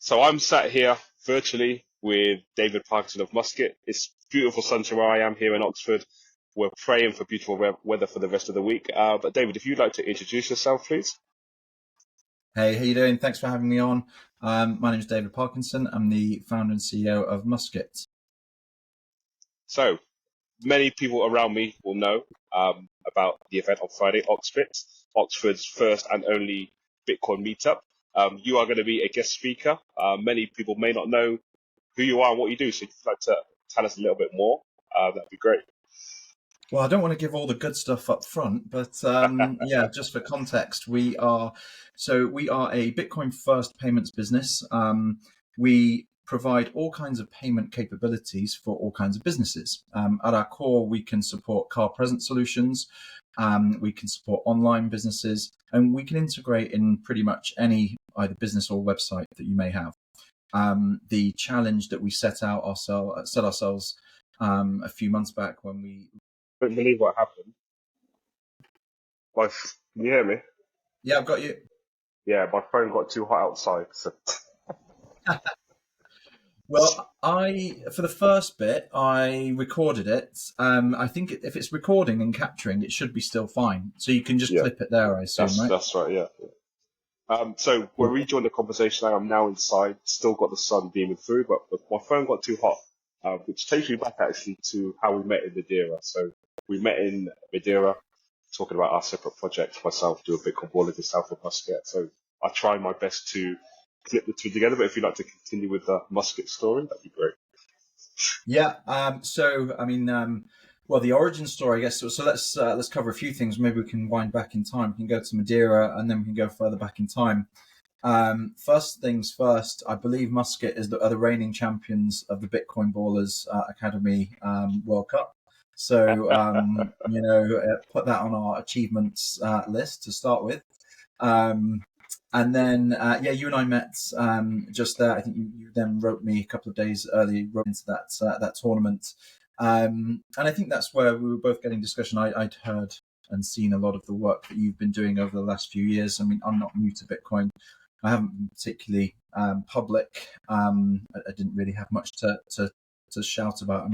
So I'm sat here virtually with David Parkinson of Musqet. It's beautiful sunshine where I am here in Oxford. We're praying for beautiful weather for the rest of the week. But David, if you'd like to introduce yourself, please. Hey, how you doing? Thanks for having me on. My name is David Parkinson. I'm the founder and CEO of Musqet. So many people around me will know about the event on Friday, OxBit, Oxford's first and only Bitcoin meetup. You are going to be a guest speaker. Many people may not know who you are and what you do. So if you'd like to tell us a little bit more, that'd be great. Well, I don't want to give all the good stuff up front, but yeah, just for context, we are a Bitcoin first payments business. We provide all kinds of payment capabilities for all kinds of businesses. At our core, we can support card present solutions, we can support online businesses, and we can integrate in pretty much any either business or website that you may have. The challenge that we set ourselves a few months back when we Don't believe what happened. Can you hear me? Yeah, I've got you. Yeah, my phone got too hot outside. So. Well, for the first bit, I recorded it. I think if it's recording and capturing, it should be still fine. So you can just clip it there, I assume, right? That's right, yeah. So we're rejoining the conversation. I am now inside, still got the sun beaming through, but my phone got too hot, which takes me back actually to how we met in Madeira. So we met in Madeira, talking about our separate projects. Myself do a Bitcoin wallet, yourself with Musqet. So I try my best to clip the two together, but if you'd like to continue with the Musqet story, that'd be great. Yeah. Well, the origin story, I guess. So let's cover a few things. Maybe we can wind back in time. We can go to Madeira, and then we can go further back in time. First things first, I believe Musqet are the reigning champions of the Bitcoin Ballers Academy World Cup. So put that on our achievements list to start with. And then, you and I met just there. I think you then wrote me a couple of days early, wrote into that tournament. And I think that's where we were both getting discussion. I'd heard and seen a lot of the work that you've been doing over the last few years. I mean, I'm not new to Bitcoin. I haven't been particularly public. I didn't really have much to shout about.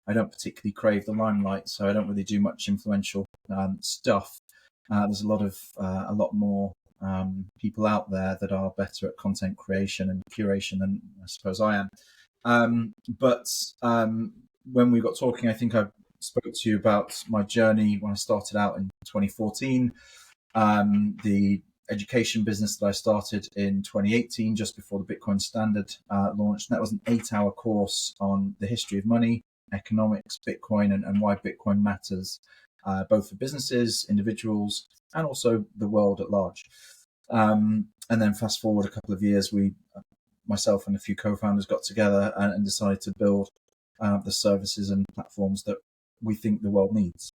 I don't particularly crave the limelight, so I don't really do much influential stuff. There's a lot more people out there that are better at content creation and curation than I suppose I am. But when we got talking, I think I spoke to you about my journey when I started out in 2014, the education business that I started in 2018, just before the Bitcoin Standard launched. And that was an 8-hour course on the history of money, economics, Bitcoin, and why Bitcoin matters, both for businesses, individuals, and also the world at large. And then fast forward a couple of years, myself and a few co-founders got together and decided to build the services and platforms that we think the world needs.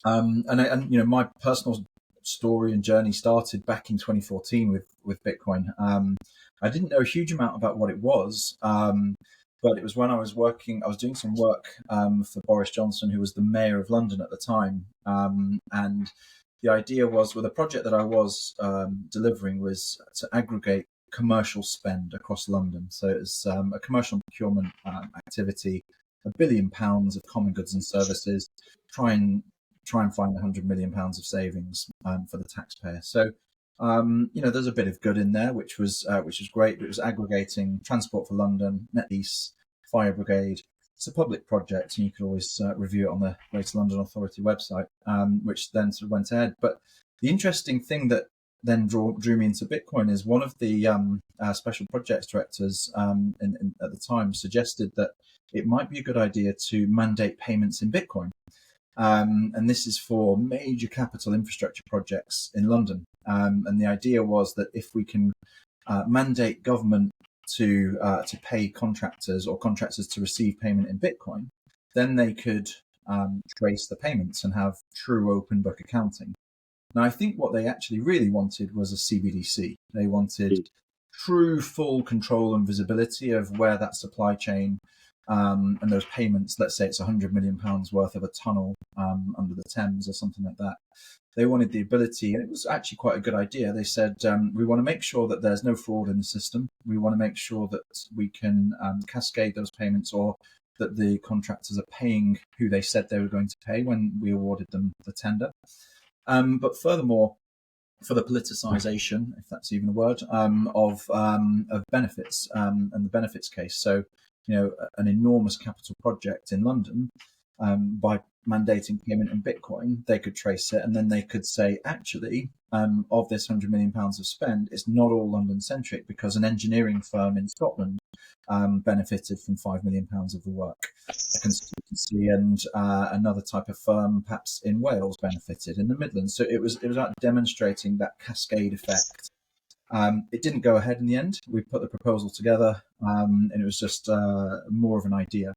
My personal story and journey started back in 2014 with Bitcoin. I didn't know a huge amount about what it was, but it was when I was doing some work for Boris Johnson, who was the mayor of London at the time, and the idea was, the project that I was delivering was to aggregate commercial spend across London. So it was a commercial procurement activity, £1 billion of common goods and services, try and find £100 million of savings for the taxpayer. So there's a bit of good in there, which was great. But it was aggregating transport for London, Met Police, Fire Brigade. It's a public project, and you could always review it on the Greater London Authority website, which then sort of went ahead. But the interesting thing that then drew me into Bitcoin is one of the special projects directors at the time suggested that it might be a good idea to mandate payments in Bitcoin. And this is for major capital infrastructure projects in London. And the idea was that if we can mandate government to pay contractors or contractors to receive payment in Bitcoin, then they could trace the payments and have true open book accounting. Now, I think what they actually really wanted was a CBDC. They wanted true full control and visibility of where that supply chain and those payments, let's say it's £100 million worth of a tunnel under the Thames or something like that, they wanted the ability, and it was actually quite a good idea. They said, we want to make sure that there's no fraud in the system. We want to make sure that we can cascade those payments, or that the contractors are paying who they said they were going to pay when we awarded them the tender. But furthermore, for the politicization, if that's even a word, of benefits and the benefits case. So, an enormous capital project in London, by mandating payment in Bitcoin, they could trace it, and then they could say, actually, of this £100 million of spend, it's not all London centric, because an engineering firm in Scotland benefited from £5 million of the work. A consultancy and another type of firm, perhaps in Wales, benefited in the Midlands. So it was about demonstrating that cascade effect. It didn't go ahead in the end. We put the proposal together, and it was just more of an idea.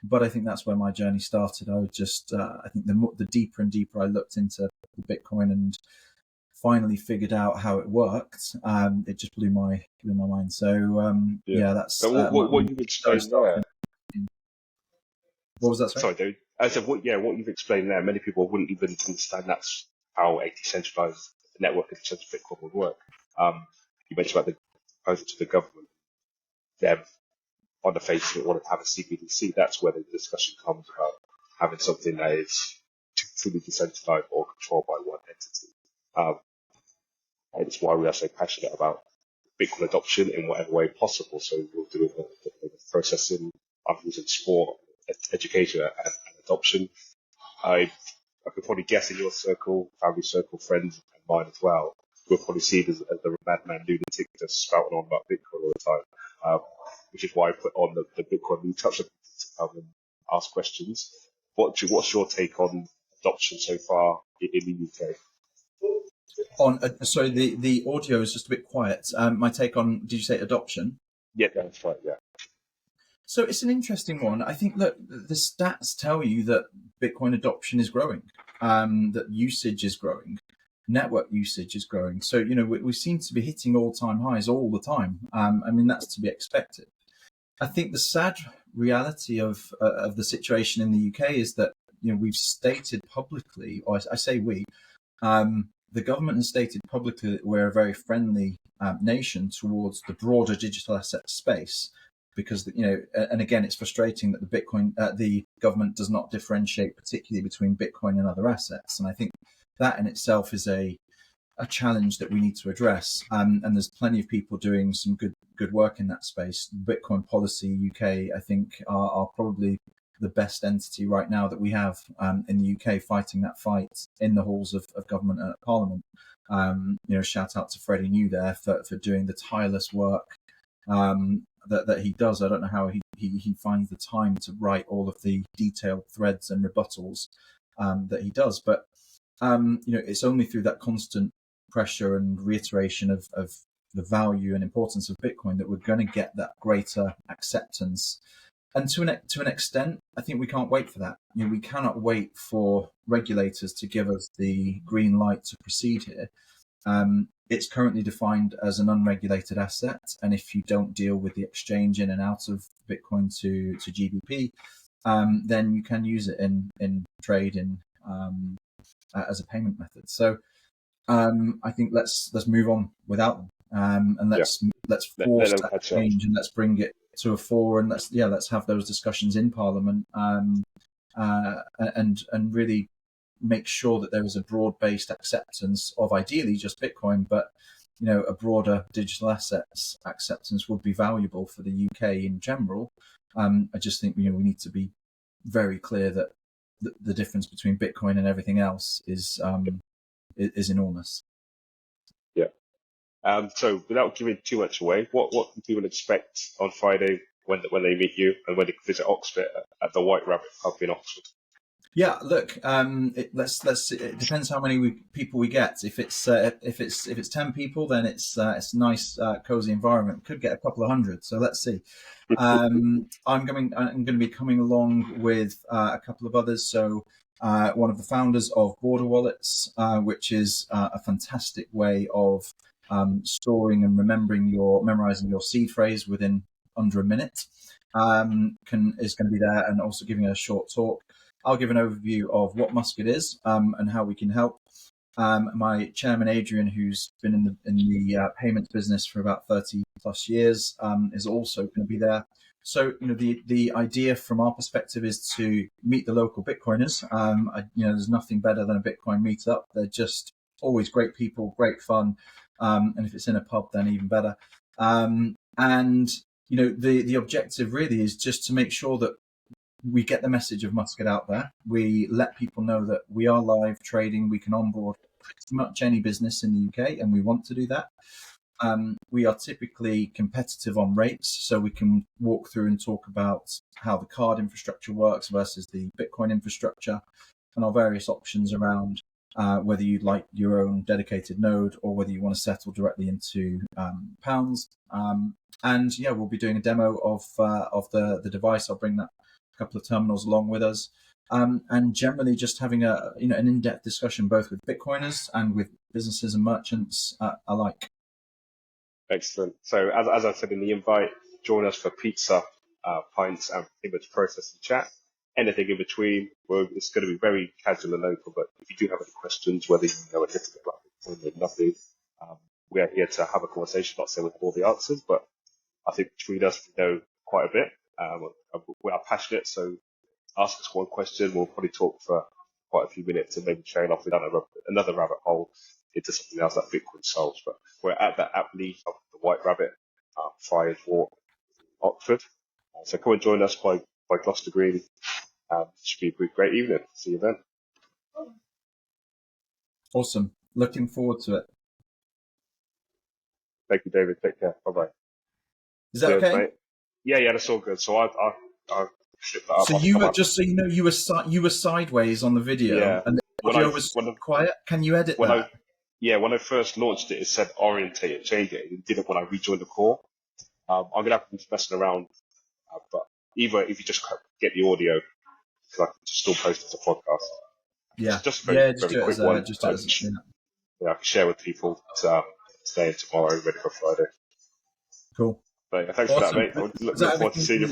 But I think that's where my journey started. I would just, I think the deeper and deeper I looked into Bitcoin and finally figured out how it worked, it just blew my mind. So that's. So what you've explained there. What was that? Sorry, David. I said, what you've explained there, many people wouldn't even understand that's how a decentralized network of decentralized Bitcoin would work. You mentioned about the proposal to the government. Them on the face of it wanted to have a CBDC. That's where the discussion comes about having something that is fully decentralized or controlled by one entity. And it's why we are so passionate about Bitcoin adoption in whatever way possible. So we'll do it with processing, others in sport, education, and adoption. I could probably guess in your circle, family circle, friends, and mine as well, we'll probably see it as the madman lunatic just spouting on about Bitcoin all the time, which is why I put on the Bitcoin meetup to come and ask questions. What's your take on adoption so far in the UK? Sorry, the audio is just a bit quiet. My take on, did you say adoption? Yeah, that's right, yeah. So it's an interesting one. I think, look, the stats tell you that Bitcoin adoption is growing, that usage is growing, network usage is growing. So, we seem to be hitting all-time highs all the time. That's to be expected. I think the sad reality of the situation in the UK is that, we've stated publicly, or I say we, the government has stated publicly that we're a very friendly nation towards the broader digital asset space, because and again, it's frustrating that the government does not differentiate particularly between Bitcoin and other assets, and I think that in itself is a challenge that we need to address. And there's plenty of people doing some good work in that space. Bitcoin Policy UK, I think, are probably the best entity right now that we have in the UK fighting that fight in the halls of government and at Parliament. Shout out to Freddie New there for doing the tireless work that he does. I don't know how he finds the time to write all of the detailed threads and rebuttals that he does. But it's only through that constant pressure and reiteration of the value and importance of Bitcoin that we're going to get that greater acceptance. And to an extent, I think we can't wait for that. We cannot wait for regulators to give us the green light to proceed here. It's currently defined as an unregulated asset, and if you don't deal with the exchange in and out of Bitcoin to GBP, then you can use it in trade as a payment method. So I think let's move on without them, and let's force that change, and let's bring it to a fore, and let's have those discussions in Parliament, and really make sure that there is a broad-based acceptance of ideally just Bitcoin, but a broader digital assets acceptance would be valuable for the UK in general. I just think we need to be very clear that the difference between Bitcoin and everything else is enormous. Yeah. So without giving too much away, what can people expect on Friday when they meet you and when they visit OxBit at the White Rabbit Pub in Oxford? Yeah, look, it depends how many people we get. If it's 10 people, then it's a nice, cozy environment. Could get a couple of hundred, so let's see. I'm going to be coming along with a couple of others. So one of the founders of Border Wallets, which is a fantastic way of storing and memorizing your seed phrase within under a minute, is going to be there and also giving a short talk. I'll give an overview of what Musqet is and how we can help. My chairman Adrian, who's been in the payments business for about 30 plus years, is also going to be there. So, the idea from our perspective is to meet the local Bitcoiners. There's nothing better than a Bitcoin meetup. They're just always great people, great fun. And if it's in a pub, then even better. The objective really is just to make sure that we get the message of Musqet out there. We let people know that we are live trading. We can onboard pretty much any business in the UK, and we want to do that. We are typically competitive on rates, so we can walk through and talk about how the card infrastructure works versus the Bitcoin infrastructure and our various options around whether you'd like your own dedicated node or whether you want to settle directly into pounds. We'll be doing a demo of the device. I'll bring that couple of terminals along with us, and generally just having an in-depth discussion both with Bitcoiners and with businesses and merchants alike. Excellent. So as I said in the invite, join us for pizza, pints, and image processing chat. Anything in between, it's going to be very casual and local, but if you do have any questions, whether you know a little bit about Bitcoin or nothing, we are here to have a conversation. Not saying we have all the answers, but I think between us, we know quite a bit. We are passionate, so ask us one question. We'll probably talk for quite a few minutes and maybe train off without another rabbit hole into something else that Bitcoin solves. But we're at that app leaf of the White Rabbit, Friars Walk, Oxford. So come and join us by Gloucester Green. It should be a great evening. See you then. Awesome. Looking forward to it. Thank you, David. Take care. Bye-bye. Is that okay? Mate. Yeah, that's all good. So I shipped that up. So you were sideways on the video, yeah. and the audio was quiet. Can you edit that? When I first launched it, it said orientate and change it. It didn't when I rejoined the call. I'm going to have to be messing around, but either if you just get the audio, because I can just still post it as a podcast. Yeah, just very quick one. I can share with people today and tomorrow, ready for Friday. Cool. But thanks for that, mate. I look forward to seeing you Friday.